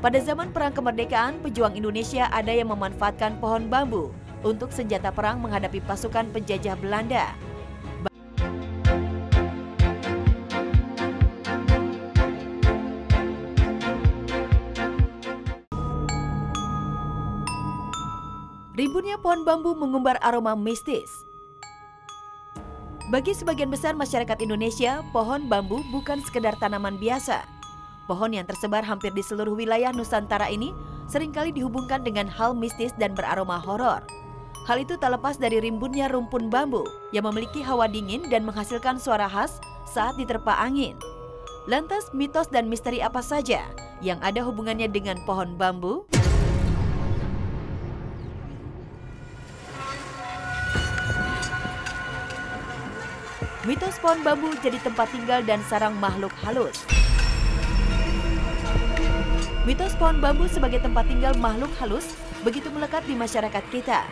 Pada zaman Perang Kemerdekaan, pejuang Indonesia ada yang memanfaatkan pohon bambu untuk senjata perang menghadapi pasukan penjajah Belanda. Rimbunnya pohon bambu mengumbar aroma mistis. Bagi sebagian besar masyarakat Indonesia, pohon bambu bukan sekedar tanaman biasa. Pohon yang tersebar hampir di seluruh wilayah Nusantara ini seringkali dihubungkan dengan hal mistis dan beraroma horor. Hal itu tak lepas dari rimbunnya rumpun bambu yang memiliki hawa dingin dan menghasilkan suara khas saat diterpa angin. Lantas, mitos dan misteri apa saja yang ada hubungannya dengan pohon bambu? Mitos pohon bambu jadi tempat tinggal dan sarang makhluk halus. Mitos pohon bambu sebagai tempat tinggal makhluk halus begitu melekat di masyarakat kita.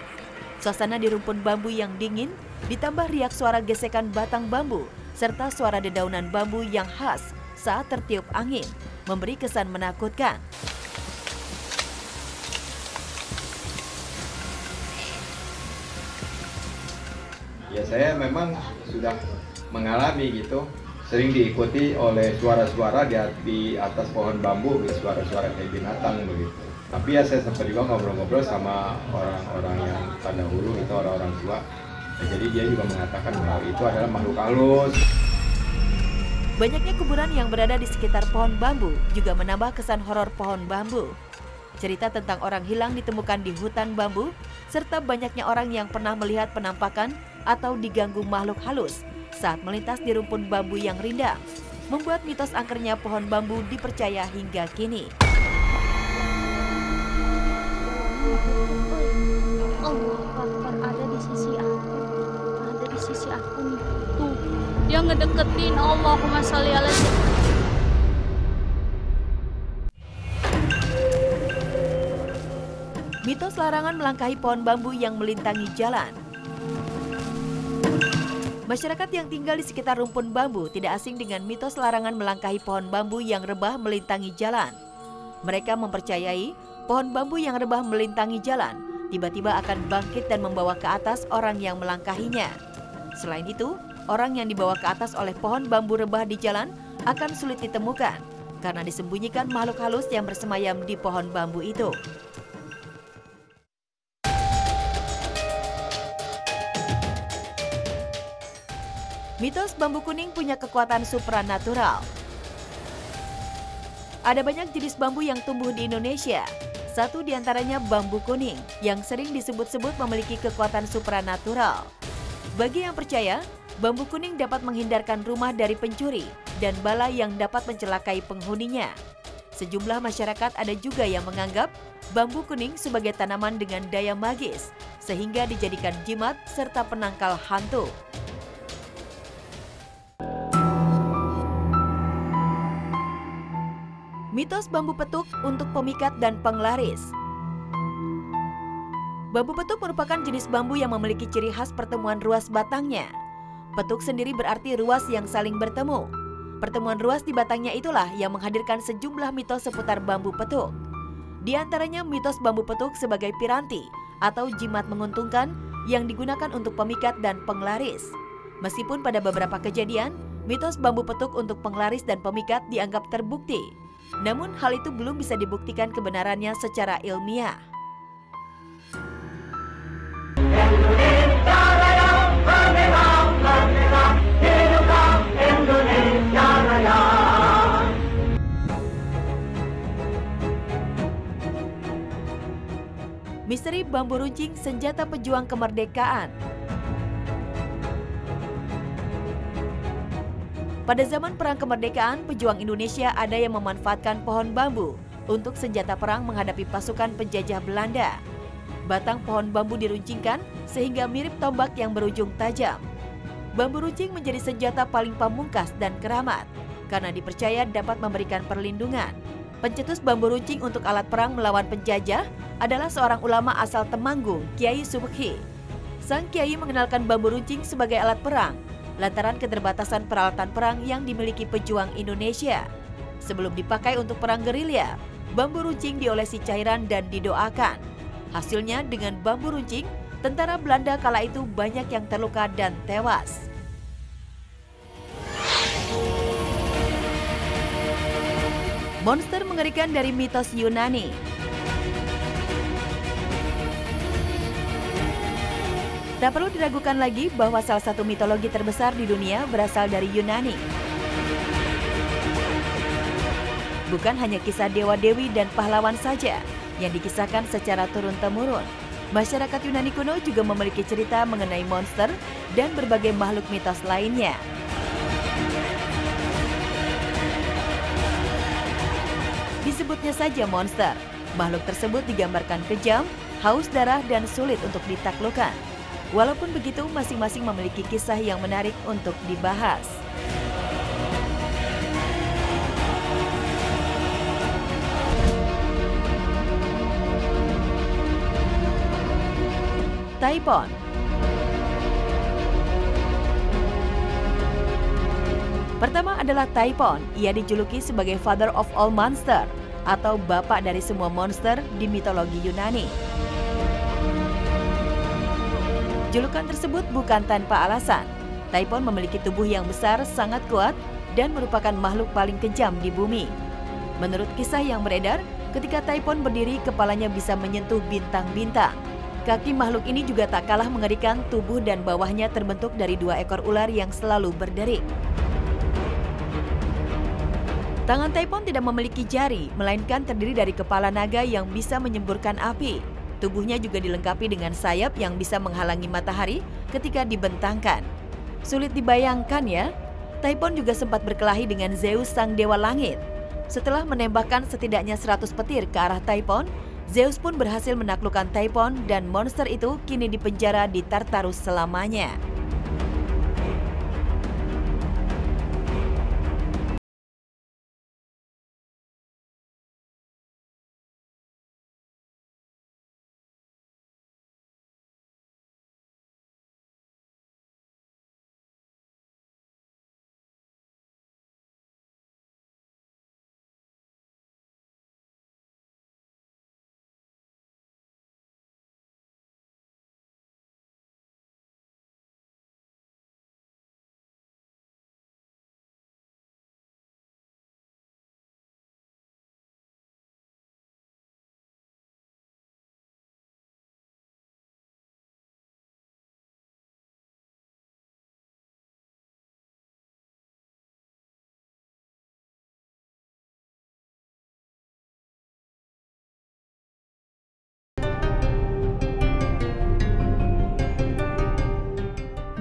Suasana di rumpun bambu yang dingin, ditambah riak suara gesekan batang bambu, serta suara dedaunan bambu yang khas saat tertiup angin, memberi kesan menakutkan. Ya, saya memang sudah mengalami gitu, sering diikuti oleh suara-suara di atas pohon bambu, suara-suara kayak binatang begitu. Tapi ya saya sempat juga ngobrol-ngobrol sama orang-orang yang terdahulu, itu orang-orang tua. Ya, jadi dia juga mengatakan bahwa itu adalah makhluk halus. Banyaknya kuburan yang berada di sekitar pohon bambu juga menambah kesan horor pohon bambu. Cerita tentang orang hilang ditemukan di hutan bambu, serta banyaknya orang yang pernah melihat penampakan atau diganggu makhluk halus saat melintas di rumpun bambu yang rindang, membuat mitos angkernya pohon bambu dipercaya hingga kini. Allah Akbar, ada di sisi aku nih. Tuh, dia ngedeketin. Allahumma sholli ala sayyidina. Mitos larangan melangkahi pohon bambu yang melintangi jalan. Masyarakat yang tinggal di sekitar rumpun bambu tidak asing dengan mitos larangan melangkahi pohon bambu yang rebah melintangi jalan. Mereka mempercayai pohon bambu yang rebah melintangi jalan tiba-tiba akan bangkit dan membawa ke atas orang yang melangkahinya. Selain itu, orang yang dibawa ke atas oleh pohon bambu rebah di jalan akan sulit ditemukan karena disembunyikan makhluk halus yang bersemayam di pohon bambu itu. Mitos bambu kuning punya kekuatan supranatural. Ada banyak jenis bambu yang tumbuh di Indonesia. Satu di antaranya bambu kuning yang sering disebut-sebut memiliki kekuatan supranatural. Bagi yang percaya, bambu kuning dapat menghindarkan rumah dari pencuri dan bala yang dapat mencelakai penghuninya. Sejumlah masyarakat ada juga yang menganggap bambu kuning sebagai tanaman dengan daya magis, sehingga dijadikan jimat serta penangkal hantu. Mitos bambu petuk untuk pemikat dan penglaris. Bambu petuk merupakan jenis bambu yang memiliki ciri khas pertemuan ruas batangnya. Petuk sendiri berarti ruas yang saling bertemu. Pertemuan ruas di batangnya itulah yang menghadirkan sejumlah mitos seputar bambu petuk. Di antaranya mitos bambu petuk sebagai piranti atau jimat menguntungkan yang digunakan untuk pemikat dan penglaris. Meskipun pada beberapa kejadian, mitos bambu petuk untuk penglaris dan pemikat dianggap terbukti. Namun hal itu belum bisa dibuktikan kebenarannya secara ilmiah. Misteri bambu runcing, senjata pejuang kemerdekaan. Pada zaman Perang Kemerdekaan, pejuang Indonesia ada yang memanfaatkan pohon bambu untuk senjata perang menghadapi pasukan penjajah Belanda. Batang pohon bambu diruncingkan sehingga mirip tombak yang berujung tajam. Bambu runcing menjadi senjata paling pamungkas dan keramat karena dipercaya dapat memberikan perlindungan. Pencetus bambu runcing untuk alat perang melawan penjajah adalah seorang ulama asal Temanggung, Kiai Subekhi. Sang Kiai mengenalkan bambu runcing sebagai alat perang lantaran keterbatasan peralatan perang yang dimiliki pejuang Indonesia. Sebelum dipakai untuk perang gerilya, bambu runcing diolesi cairan dan didoakan. Hasilnya dengan bambu runcing, tentara Belanda kala itu banyak yang terluka dan tewas. Monster mengerikan dari mitos Yunani. Tak perlu diragukan lagi bahwa salah satu mitologi terbesar di dunia berasal dari Yunani. Bukan hanya kisah dewa-dewi dan pahlawan saja yang dikisahkan secara turun-temurun. Masyarakat Yunani kuno juga memiliki cerita mengenai monster dan berbagai makhluk mitos lainnya. Disebutnya saja monster, makhluk tersebut digambarkan kejam, haus darah dan sulit untuk ditaklukkan. Walaupun begitu, masing-masing memiliki kisah yang menarik untuk dibahas. Typhon. Pertama adalah Typhon. Ia dijuluki sebagai Father of all Monster atau bapak dari semua monster di mitologi Yunani. Julukan tersebut bukan tanpa alasan. Typhon memiliki tubuh yang besar, sangat kuat, dan merupakan makhluk paling kejam di bumi. Menurut kisah yang beredar, ketika Typhon berdiri, kepalanya bisa menyentuh bintang-bintang. Kaki makhluk ini juga tak kalah mengerikan, tubuh dan bawahnya terbentuk dari 2 ekor ular yang selalu berderik. Tangan Typhon tidak memiliki jari, melainkan terdiri dari kepala naga yang bisa menyemburkan api. Tubuhnya juga dilengkapi dengan sayap yang bisa menghalangi matahari ketika dibentangkan. Sulit dibayangkan ya, Typhon juga sempat berkelahi dengan Zeus sang dewa langit. Setelah menembakkan setidaknya 100 petir ke arah Typhon, Zeus pun berhasil menaklukkan Typhon dan monster itu kini dipenjara di Tartarus selamanya.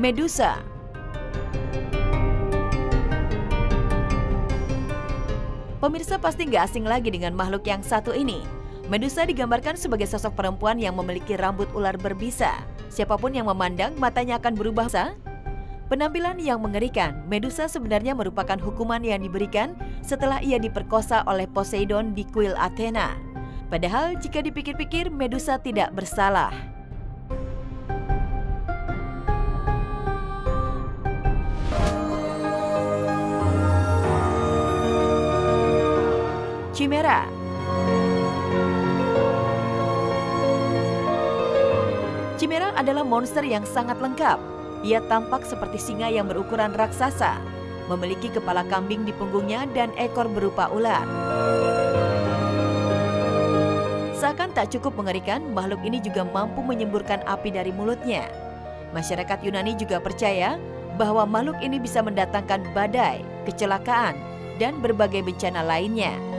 Medusa. Pemirsa pasti nggak asing lagi dengan makhluk yang satu ini. Medusa digambarkan sebagai sosok perempuan yang memiliki rambut ular berbisa. Siapapun yang memandang, matanya akan berubah. Penampilan yang mengerikan, Medusa sebenarnya merupakan hukuman yang diberikan setelah ia diperkosa oleh Poseidon di kuil Athena. Padahal jika dipikir-pikir, Medusa tidak bersalah. Chimera. Chimera adalah monster yang sangat lengkap. Ia tampak seperti singa yang berukuran raksasa, memiliki kepala kambing di punggungnya dan ekor berupa ular. Seakan tak cukup mengerikan, makhluk ini juga mampu menyemburkan api dari mulutnya. Masyarakat Yunani juga percaya bahwa makhluk ini bisa mendatangkan badai, kecelakaan, dan berbagai bencana lainnya.